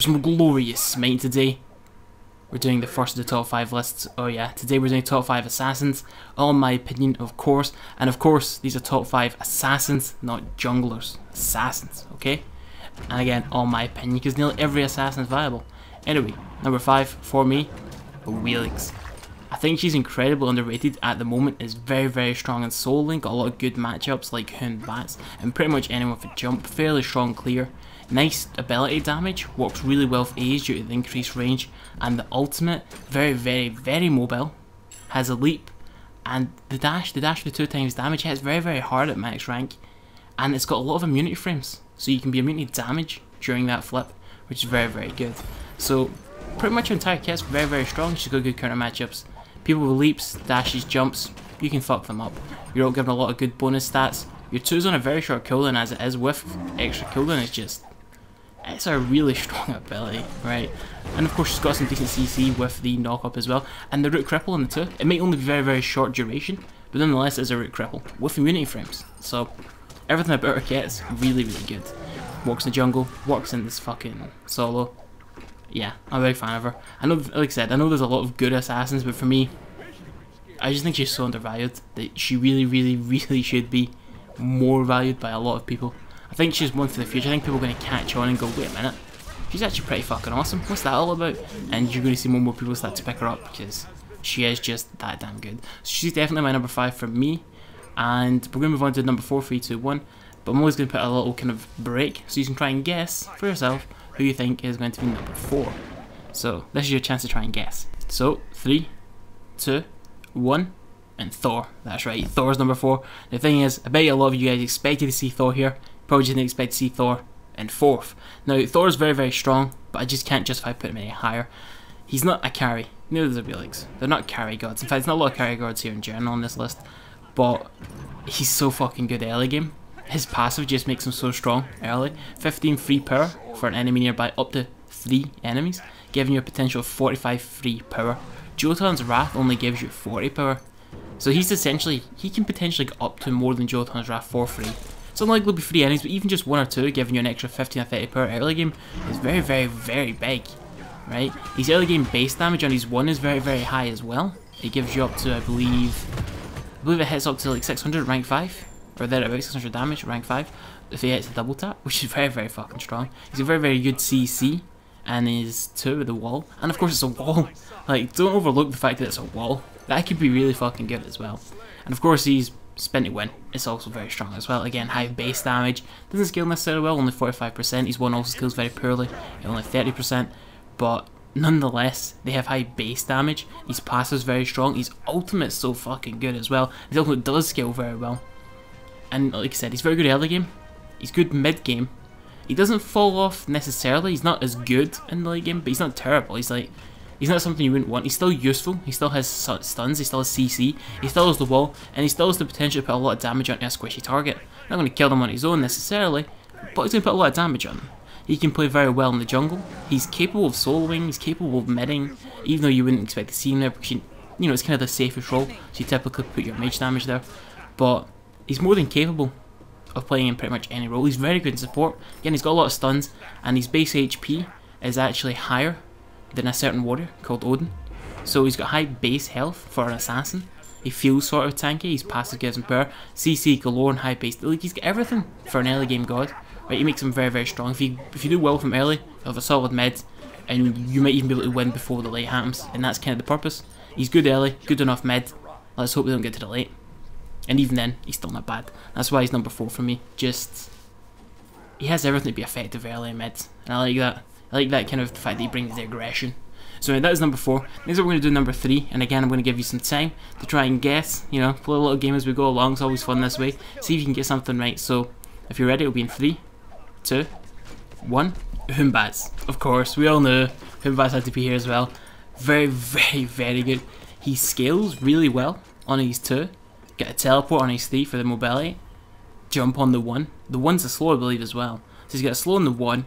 some glorious SMITE today. We're doing the first of the top 5 lists. Oh yeah, today we're doing top 5 assassins, all in my opinion, of course. And of course, these are top 5 assassins, not junglers. Assassins, okay? And again, all my opinion, because nearly every assassin is viable. Anyway, number 5 for me, Wheelix. I think she's incredibly underrated at the moment. Is very, very strong in solo lane, got a lot of good matchups like Hound Bats, and pretty much anyone with a jump, fairly strong clear. Nice ability damage, works really well with A's due to the increased range, and the ultimate, very, very, very mobile, has a leap, and the dash with 2 times damage hits very, very hard at max rank, and it's got a lot of immunity frames, so you can be immune to damage during that flip, which is very, very good. So pretty much her entire kit's very, very strong. She's got good counter matchups. People with leaps, dashes, jumps, you can fuck them up. You're all given a lot of good bonus stats. Your 2's on a very short cooldown as it is with extra cooldown. It's a really strong ability, right? And of course she's got some decent CC with the knock up as well. And the root cripple in the 2, it may only be very, very short duration, but nonetheless it's a root cripple with immunity frames. So everything about her kit is really, really good. Works in the jungle, works in this fucking solo. Yeah, I'm a big fan of her. I know, like I said, I know there's a lot of good assassins, but for me, I just think she's so undervalued that she really, really, really should be more valued by a lot of people. I think she's one for the future. I think people are going to catch on and go, wait a minute, she's actually pretty fucking awesome. What's that all about? And you're going to see more and more people start to pick her up because she is just that damn good. So she's definitely my number 5 for me. And we're going to move on to number 4, 3, 2, 1. But I'm always going to put a little kind of break so you can try and guess for yourself who you think is going to be number 4. So this is your chance to try and guess. So 3, 2, 1. And Thor. That's right, Thor's number 4. The thing is, I bet you a lot of you guys expected to see Thor here. Probably didn't expect to see Thor in 4th. Now, Thor's very, very strong, but I just can't justify putting him any higher. He's not a carry. Neither is the Wheelix. They're not carry gods. In fact, there's not a lot of carry gods here in general on this list. But he's so fucking good early game. His passive just makes him so strong early. 15 free power for an enemy nearby, up to 3 enemies, giving you a potential of 45 free power. Jotun's Wrath only gives you 40 power. So he's essentially, he can potentially get up to more than Jotun's Wrath for free. It's unlikely to be 3 enemies, but even just 1 or 2 giving you an extra 15 or 30 power early game is very, very, very big, right? His early game base damage on his 1 is very, very high as well. It gives you up to, I believe it hits up to like 600 rank 5, or thereabouts, 600 damage rank 5, if he hits a double tap, which is very, very fucking strong. He's a very, very good CC, and his 2 with the wall, and of course it's a wall. Like, don't overlook the fact that it's a wall. That could be really fucking good as well. And of course he's spin to win. It's also very strong as well. Again, high base damage. Doesn't scale necessarily well, only 45%. His 1 also scales very poorly, only 30%. But nonetheless, they have high base damage. His passive is very strong. His ultimate is so fucking good as well. His ultimate does scale very well. And like I said, he's very good early game. He's good mid game. He doesn't fall off necessarily. He's not as good in the late game, but he's not terrible. He's not something you wouldn't want. He's still useful. He still has stuns. He still has CC. He still has the wall. And he still has the potential to put a lot of damage onto a squishy target. Not going to kill them on his own necessarily, but he's going to put a lot of damage on them. He can play very well in the jungle. He's capable of soloing. He's capable of midding, even though you wouldn't expect to see him there because, you know, it's kind of the safest role. So you typically put your mage damage there. But he's more than capable of playing in pretty much any role. He's very good in support. Again, he's got a lot of stuns. And his base HP is actually higher than a certain warrior called Odin. So he's got high base health for an assassin. He feels sort of tanky, his passive gives him power, CC galore and high base. Like, he's got everything for an early game god. Right, he makes him very, very strong. If you do well from early, you have a solid mid, and you might even be able to win before the late happens, and that's kind of the purpose. He's good early, good enough mid. Let's hope we don't get to the late. And even then, he's still not bad. That's why he's number 4 for me. Just, he has everything to be effective early and mid, and I like that. I like that kind of the fact that he brings the aggression. So that is number 4. Next what we're going to do number 3, and again I'm going to give you some time to try and guess, you know, play a little game as we go along. It's always fun this way. See if you can get something right. So if you're ready, it'll be in 3, 2, 1. Hound Bats. Of course, we all know Hound Bats had to be here as well. Very, very, very good. He scales really well on his 2. Get a teleport on his 3 for the mobility. Jump on the 1. The 1's a slow, I believe, as well. So he's got a slow on the 1.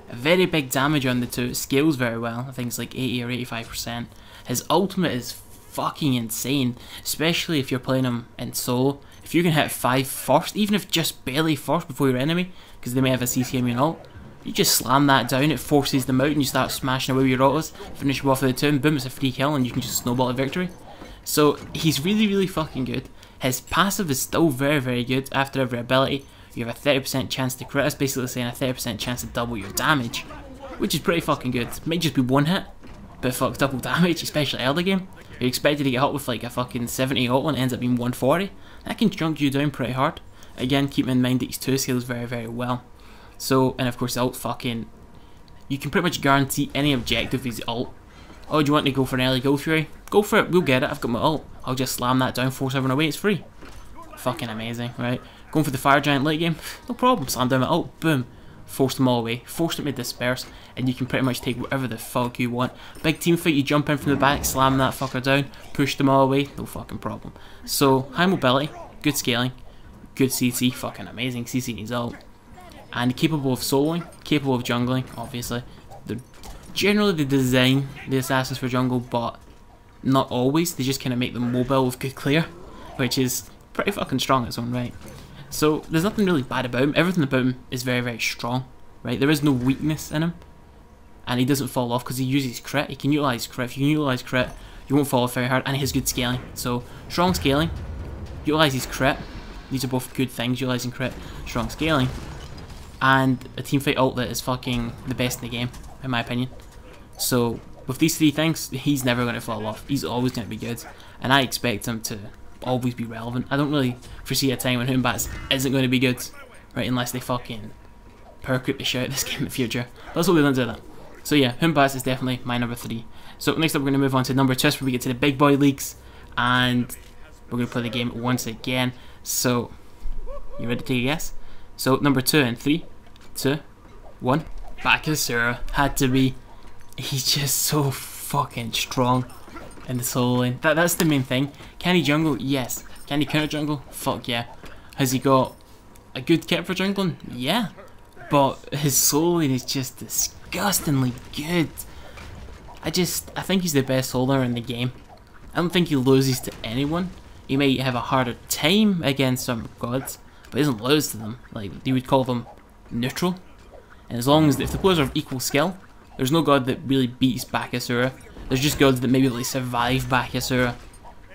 A very big damage on the 2, scales very well, I think it's like 80 or 85%. His ultimate is fucking insane, especially if you're playing him in solo. If you can hit 5 first, even if just barely first before your enemy, because they may have a CCM ult, You just slam that down, it forces them out, and you start smashing away with your autos, finish them off with the 2, and boom, it's a free kill, and you can just snowball a victory. So he's really, really fucking good. His passive is still very, very good. After every ability, you have a 30% chance to crit. That's basically saying a 30% chance to double your damage, which is pretty fucking good. It might just be one hit, but fuck, double damage, especially early game. You're expected to get hit with like a fucking 70 auto and it ends up being 140. That can chunk you down pretty hard. Again, keep in mind that his 2 scales very, very well. So, and of course the ult fucking, you can pretty much guarantee any objective with his ult. Oh, do you want to go for an early Go Fury? Go for it, we'll get it, I've got my ult. I'll just slam that down, force everyone away, it's free. Fucking amazing, right? Going for the Fire Giant late game, no problem, slam down my ult, boom. Force them all away, force them to disperse, and you can pretty much take whatever the fuck you want. Big team fight, you jump in from the back, slam that fucker down, push them all away, no fucking problem. So, high mobility, good scaling, good CC, fucking amazing CC needs ult. And capable of soloing, capable of jungling, obviously. Generally they design the assassins for jungle, but not always. They just kind of make them mobile with good clear, which is pretty fucking strong in its own right. So there's nothing really bad about him. Everything about him is very, very strong, right? There is no weakness in him, and he doesn't fall off because he uses crit. He can utilize crit. If you can utilize crit, you won't fall off very hard, and he has good scaling. So strong scaling, utilizes crit. These are both good things, utilizing crit, strong scaling, and a teamfight ult that is fucking the best in the game, in my opinion. So with these 3 things, he's never going to fall off. He's always going to be good, and I expect him to always be relevant. I don't really foresee a time when Humbats isn't going to be good, right? Unless they fucking perk the shit out of this game in the future. Let's hope they don't do that. So yeah, Humbats is definitely my number 3. So next up, we're going to move on to number 2, where we get to the big boy leagues, and we're going to play the game once again. So you ready to take a guess? So number 2 in 3, 2, 1. Bakasura had to be. He's just so fucking strong in the solo lane. That's the main thing. Can he jungle? Yes. Can he counter jungle? Fuck yeah. Has he got a good kit for jungling? Yeah. But his solo lane is just disgustingly good. I think he's the best soloer in the game. I don't think he loses to anyone. He might have a harder time against some gods, but he doesn't lose to them. Like, you would call them neutral. And as long as, if the players are of equal skill, there's no god that really beats Bakasura. There's just gods that maybe like survive Bakasura.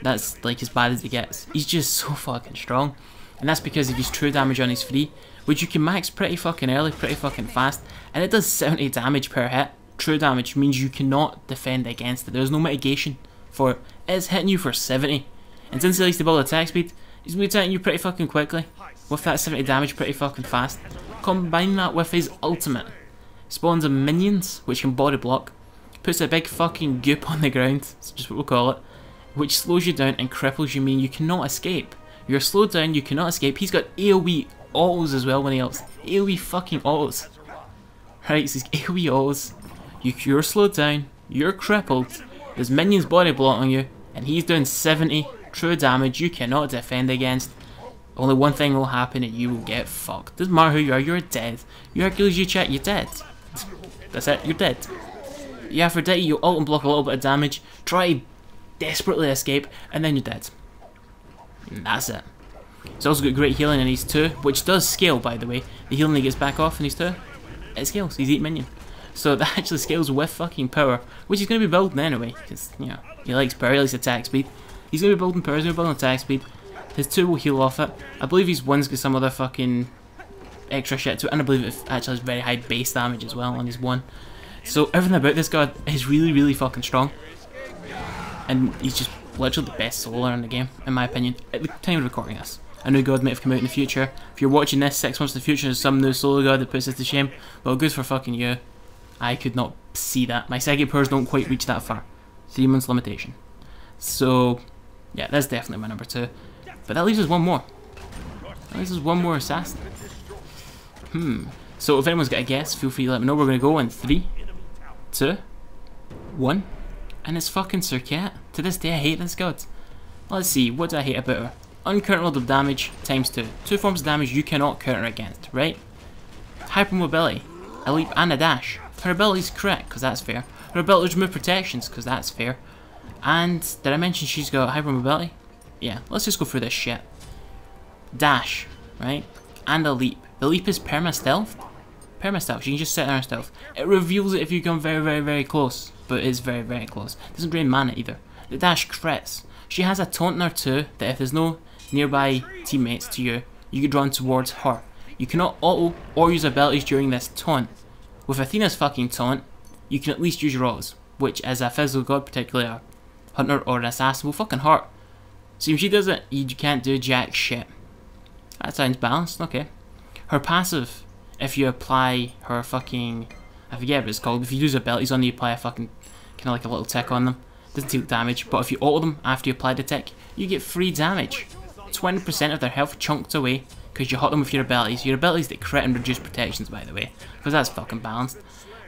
That's like as bad as it gets. He's just so fucking strong. And that's because of his true damage on his free, which you can max pretty fucking early, pretty fucking fast. And it does 70 damage per hit. True damage means you cannot defend against it. There's no mitigation for it. It's hitting you for 70. And since he likes to build attack speed, he's going to be attacking you pretty fucking quickly. With that 70 damage pretty fucking fast. Combine that with his ultimate. Spawns a minions, which can body block. Puts a big fucking goop on the ground, that's just what we'll call it. Which slows you down and cripples you, meaning you cannot escape. You're slowed down, you cannot escape. He's got AoE autos as well when he ults. AoE fucking autos. Right, so he's AoE autos. You're slowed down, you're crippled. There's minions body blocking you, and he's doing 70 true damage you cannot defend against. Only one thing will happen and you will get fucked. Doesn't matter who you are, you're dead. You Hercules, you check, you're dead. That's it, you're dead. You Aphrodite, you ult and block a little bit of damage, try desperately escape, and then you're dead. And that's it. He's also got great healing in his 2, which does scale, by the way. The healing he gets back off in his 2, it scales, he's 8 minion. So that actually scales with fucking power, which he's going to be building anyway, because, you know, he likes power, he likes attack speed. He's going to be building power, he's going to be building attack speed. His 2 will heal off it. I believe his 1's got some other fucking extra shit to it, and I believe it actually has very high base damage as well on his 1. So everything about this god is really, really fucking strong. And he's just literally the best soloer in the game, in my opinion, at the time of recording this. A new god might have come out in the future. If you're watching this 6 months in the future, there's some new solo god that puts this to shame. Well, good for fucking you. I could not see that. My second powers don't quite reach that far. 3 months limitation. So, yeah, that's definitely my number 2. But that leaves us one more. That leaves us one more assassin. So if anyone's got a guess, feel free to let me know. We're going to go in 3, 2, 1. And it's fucking Circuit. To this day I hate this god. Let's see, what do I hate about her? Uncounterable damage times 2. 2 forms of damage you cannot counter against, right? Hypermobility, a leap and a dash. Her ability's crit, because that's fair. Her ability's remove protections, because that's fair. And did I mention she's got hypermobility? Yeah, let's just go through this shit. Dash, right? And a leap. The leap is perma-stealth. perma-stealth. She can just sit there and stealth. It reveals it if you come very close, but it's very close. It doesn't drain mana either. The dash crits. She has a taunt in her too, that if there's no nearby teammates to you, you get drawn towards her. You cannot auto or use abilities during this taunt. With Athena's fucking taunt, you can at least use your autos, which as a physical god, particularly a hunter or an assassin, will fucking hurt. So if she does it, you can't do jack shit. That sounds balanced, okay. Her passive, if you apply her fucking, I forget what it's called, if you use abilities on them, you apply a fucking, kind of like a little tick on them. Doesn't take damage, but if you auto them after you apply the tick, you get free damage. 20% of their health chunked away because you hit them with your abilities. Your abilities that crit and reduce protections, by the way, because that's fucking balanced.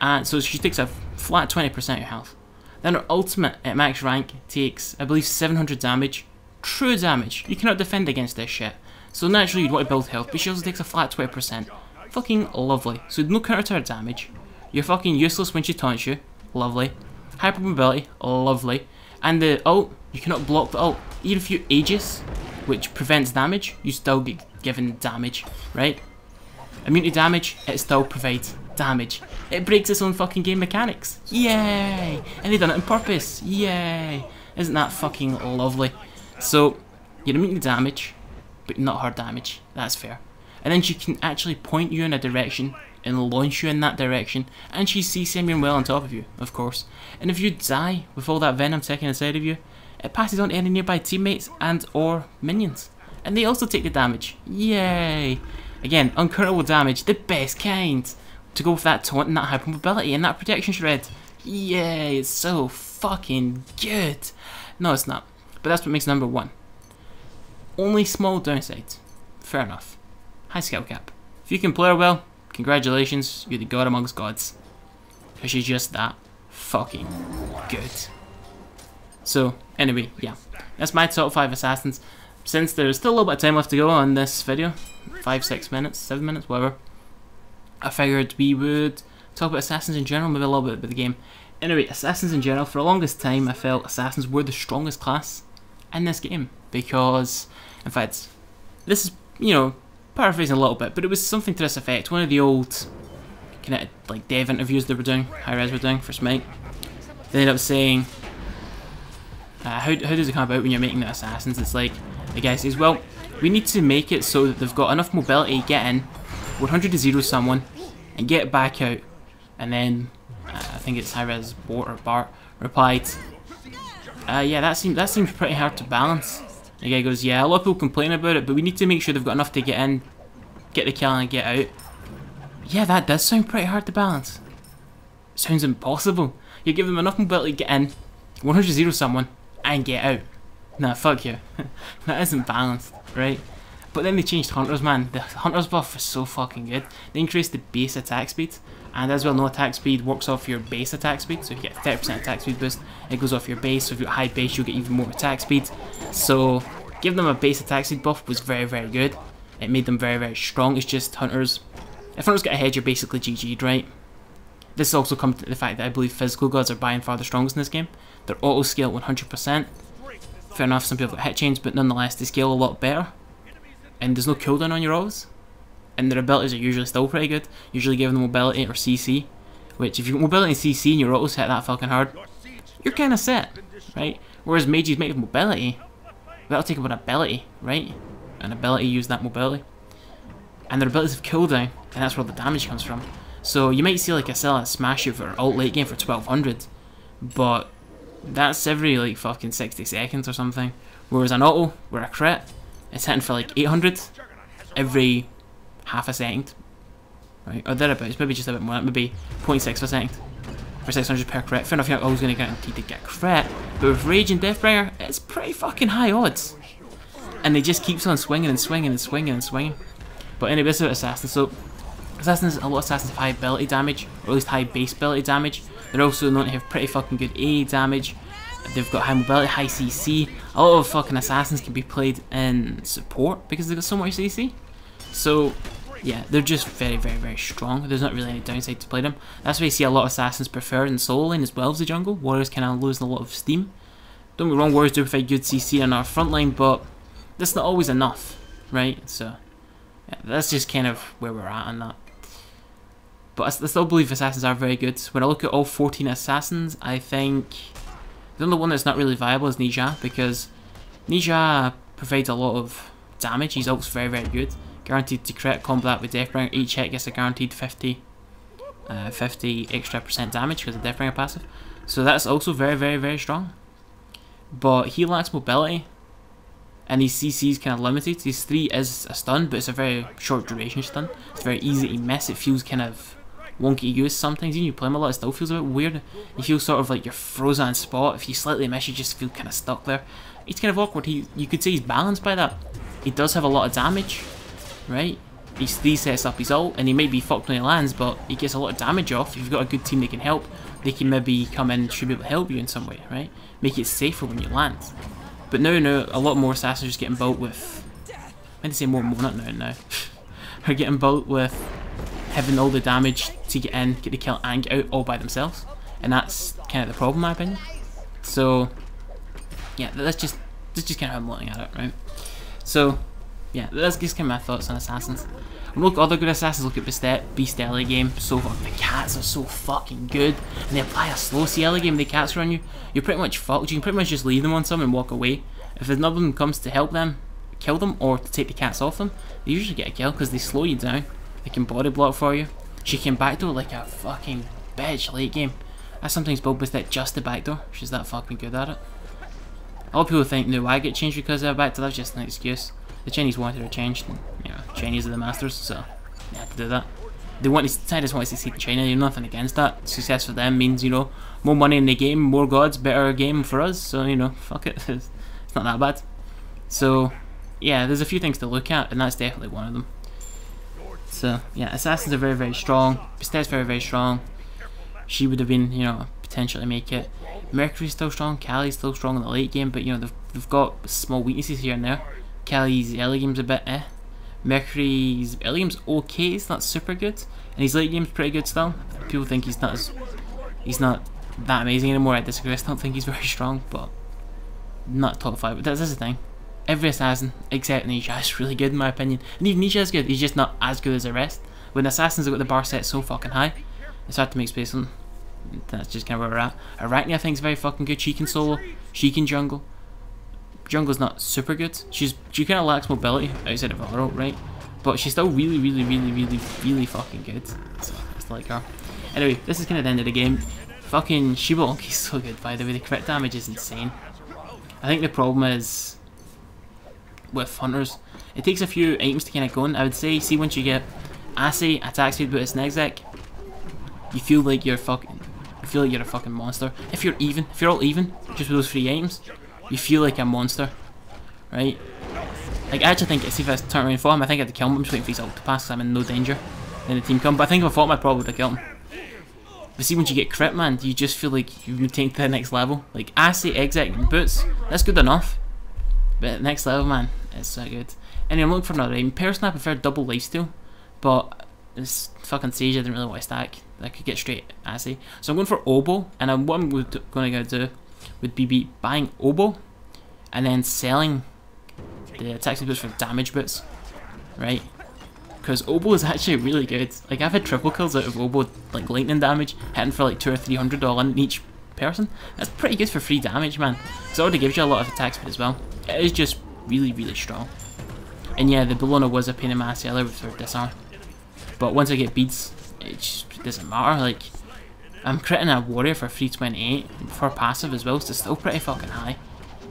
And so she takes a flat 20% of your health. Then her ultimate at max rank takes, I believe, 700 damage. True damage. You cannot defend against this shit. So naturally you'd want to build health, but she also takes a flat 20%. Fucking lovely. So no counter to her damage. You're fucking useless when she taunts you. Lovely. Hyper mobility. Lovely. And the ult, you cannot block the ult. Even if you Aegis, which prevents damage, you still get given damage, right? Immune to damage, it still provides damage. It breaks its own fucking game mechanics. Yay! And they've done it on purpose. Yay! Isn't that fucking lovely? So, you're immune to damage, but not her damage. That's fair. And then she can actually point you in a direction and launch you in that direction, and she's CCing well on top of you, of course. And if you die with all that venom ticking inside of you, it passes on to any nearby teammates and or minions. And they also take the damage. Yay! Again, uncountable damage, the best kind. To go with that taunt and that hypermobility and that protection shred. Yay, it's so fucking good. No, it's not. But that's what makes number one. Only small downsides. Fair enough. High skill cap. If you can play her well, congratulations, you're the god amongst gods. Because she's just that fucking good. So, anyway, yeah. That's my top 5 assassins. Since there's still a little bit of time left to go on this video, 5, 6 minutes, 7 minutes, whatever, I figured we would talk about assassins in general, maybe a little bit about the game. Anyway, assassins in general, for the longest time I felt assassins were the strongest class in this game. Because, in fact, this is, you know, paraphrasing a little bit, but it was something to this effect. One of the old kind of like dev interviews they were doing, high-res were doing for SMITE, they ended up saying, how does it come about when you're making the assassins? It's like, the guy says, well, we need to make it so that they've got enough mobility to get in, 100 to 0 someone, and get back out. And then, I think it's high-res Bart replied, yeah, that seems pretty hard to balance. The guy goes, yeah, a lot of people complain about it, but we need to make sure they've got enough to get in, get the kill and get out. Yeah, that does sound pretty hard to balance. Sounds impossible. You give them enough mobility to get in, 100 to 0 someone, and get out. Nah, fuck you. That isn't balanced, right? But then they changed Hunters, man. The Hunters buff is so fucking good. They increased the base attack speed, and as well, no attack speed works off your base attack speed, so if you get 30% attack speed boost, it goes off your base, so if you've got high base, you'll get even more attack speed. So, giving them a base attack speed buff was very good. It made them very strong. It's just Hunters, if Hunters get ahead, you're basically GG'd, right? This also comes to the fact that I believe physical gods are by and far the strongest in this game. They're auto scale 100%. Fair enough, some people have got hit chains, but nonetheless, they scale a lot better. And there's no cooldown on your autos. And their abilities are usually still pretty good. Usually giving them mobility or CC. Which, if you've got mobility and CC and your autos hit that fucking hard, you're kind of set, right? Whereas mages might have mobility, that'll take about ability, right? An ability use that mobility. And their abilities have cooldown, and that's where the damage comes from. So you might see like a Scylla smash you for ult late game for 1200, but that's every like fucking 60 seconds or something. Whereas an auto, where a crit, it's hitting for like 800 every half a second, right? Or thereabouts, maybe just a bit more, maybe 0.6 of a second for 600 per crit. Fair enough, you're not always going to guarantee to get a crit, but with Rage and Deathbringer, it's pretty fucking high odds. And they just keeps on swinging and swinging and swinging and swinging. But anyway, this is about Assassins. So, Assassins, a lot of Assassins have high ability damage, or at least high base ability damage. They're also known to have pretty fucking good AE damage. They've got high mobility, high CC. A lot of fucking Assassins can be played in support because they've got so much CC. So, yeah, they're just very strong. There's not really any downside to play them. That's why you see a lot of Assassins preferred in solo lane as well as the jungle. Warriors kind of losing a lot of steam. Don't get me wrong, Warriors do provide good CC on our front line, but that's not always enough, right? So, yeah, that's just kind of where we're at on that. But I still believe assassins are very good. When I look at all 14 assassins, I think the only one that's not really viable is Nija, because Nija provides a lot of damage. His ult's very, very good. Guaranteed to crit, combat with Deathbringer. Each hit gets a guaranteed 50 extra % damage because of Deathbringer passive. So that's also very, very, very strong. But he lacks mobility, and his CC is kind of limited. His 3 is a stun, but it's a very short duration stun. It's very easy to miss. It feels kind of wonky to use sometimes. Even you play him a lot, it still feels a bit weird. You feel sort of like you're frozen on spot. If you slightly miss, you just feel kind of stuck there. It's kind of awkward. You could say he's balanced by that. He does have a lot of damage, right? His 3 sets up his ult, and he might be fucked when he lands, but he gets a lot of damage off. If you've got a good team that can help, they can maybe come in and should be able to help you in some way, right? Make it safer when you land. But now, a lot more assassins are just getting built with... I meant to say more, not now. Are getting built with having all the damage to get in, get the kill, and get out all by themselves. And that's kind of the problem, in my opinion. So, yeah, that's just kind of how I'm looking at it, right? So, yeah, that's just kind of my thoughts on assassins. When we look at other good assassins, look at Beast early game. So the cats are so fucking good, and they apply a slow C early game. The cats are on you. You're pretty much fucked. You can pretty much just leave them on some and walk away. If none of them comes to help them, kill them, or to take the cats off them, they usually get a kill because they slow you down. They can body block for you. She can backdoor like a fucking bitch late game. I sometimes build with that just the backdoor. She's that fucking good at it. A lot of people think, no, I get changed because of a backdoor. That's just an excuse. The Chinese wanted her changed, and you know, Chinese are the masters, so they had to do that. They want to, China wants to succeed in China. There's nothing against that. Success for them means, you know, more money in the game, more gods, better game for us. So you know, fuck it, it's not that bad. So yeah, there's a few things to look at, and that's definitely one of them. So yeah, assassins are very, very strong. Bastet's very, very strong. She would have been, you know, potentially make it. Mercury's still strong. Kali's still strong in the late game, but you know they've got small weaknesses here and there. Kali's early game's a bit Mercury's early game's okay, it's not super good, and his late game's pretty good still. People think he's not that amazing anymore. I disagree. I still think he's very strong, but not top 5. But that's the thing. Every assassin except Nisha is really good in my opinion, and even Nisha is good. He's just not as good as the rest. When assassins have got the bar set so fucking high, it's hard to make space on them. That's just kind of where we're at. Arachne I think is very fucking good. She can solo, she can jungle. Jungle's not super good. She kind of lacks mobility outside of her ult, right? But she's still really, really, really, really, really fucking good. So I still like her. Anyway, this is kind of the end of the game. Fucking Shibalonki's so good, by the way. The crit damage is insane. I think the problem is with hunters, it takes a few items to kind of go in. I would say, see, once you get Assay, attack speed, but it's an exec, you feel like you're a fucking monster. If you're all even, just with those 3 items, you feel like a monster, right? Like, I actually think, see if I turn around and fought him, I think I had to kill him. I'm just waiting for his ult to pass because I'm in no danger. Then the team come, but I think if I fought him, I probably would have killed him. But see, once you get crit, man, you just feel like you've been taken to the next level. Like, Assay, exec, and boots, that's good enough. But next level, man, it's so good. Anyway, I'm looking for another item. Personally, I prefer double lifesteal, but this fucking Sage I didn't really want to stack. I could get straight Assay. So I'm going for Oboe, and what I'm going to do would be buying Oboe and then selling the attack speed boots for damage boots, right? Because Oboe is actually really good. Like, I've had triple kills out of Oboe, like lightning damage, hitting for like 200 or 300 all in each person. That's pretty good for free damage, man. Because it already gives you a lot of attack speed as well. It is just really, really strong. And yeah, the Bellona was a pain in my ass earlier with her disarm. But once I get beads, it just doesn't matter. Like, I'm critting a warrior for 328 for passive as well, so it's still pretty fucking high.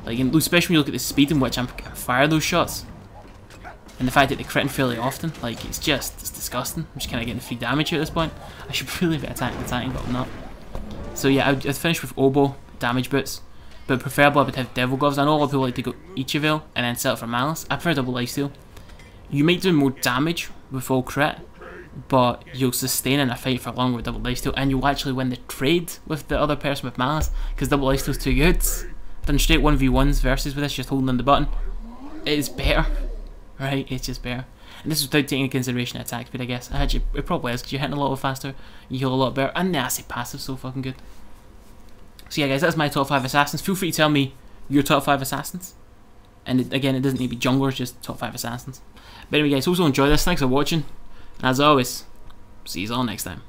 Like, especially when you look at the speed in which I'm firing those shots, and the fact that they're critting fairly often, like, it's disgusting. I'm just kind of getting free damage here at this point. I should really be attacking, but I'm not. So yeah, I'd finish with Oboe, damage boots, but preferably I would have Devil Gloves. I know a lot of people like to go Ichivel and then sell it for Malice. I prefer double lifesteal. You might do more damage with full crit, but you'll sustain in a fight for long with double lifesteal, and you'll actually win the trade with the other person with Malice, because double lifesteal's too good. Done straight 1v1s versus with this, just holding on the button. It is better, right? It's just better. And this is without taking into consideration attack speed, I guess. Actually, it probably is, because you're hitting a lot faster, you heal a lot better, and the Assay passive's so fucking good. So yeah, guys, that's my top 5 assassins. Feel free to tell me your top 5 assassins. And again, it doesn't need to be junglers, just top 5 assassins. But anyway, guys, also enjoy this. Thanks for watching. And as always, see you all next time.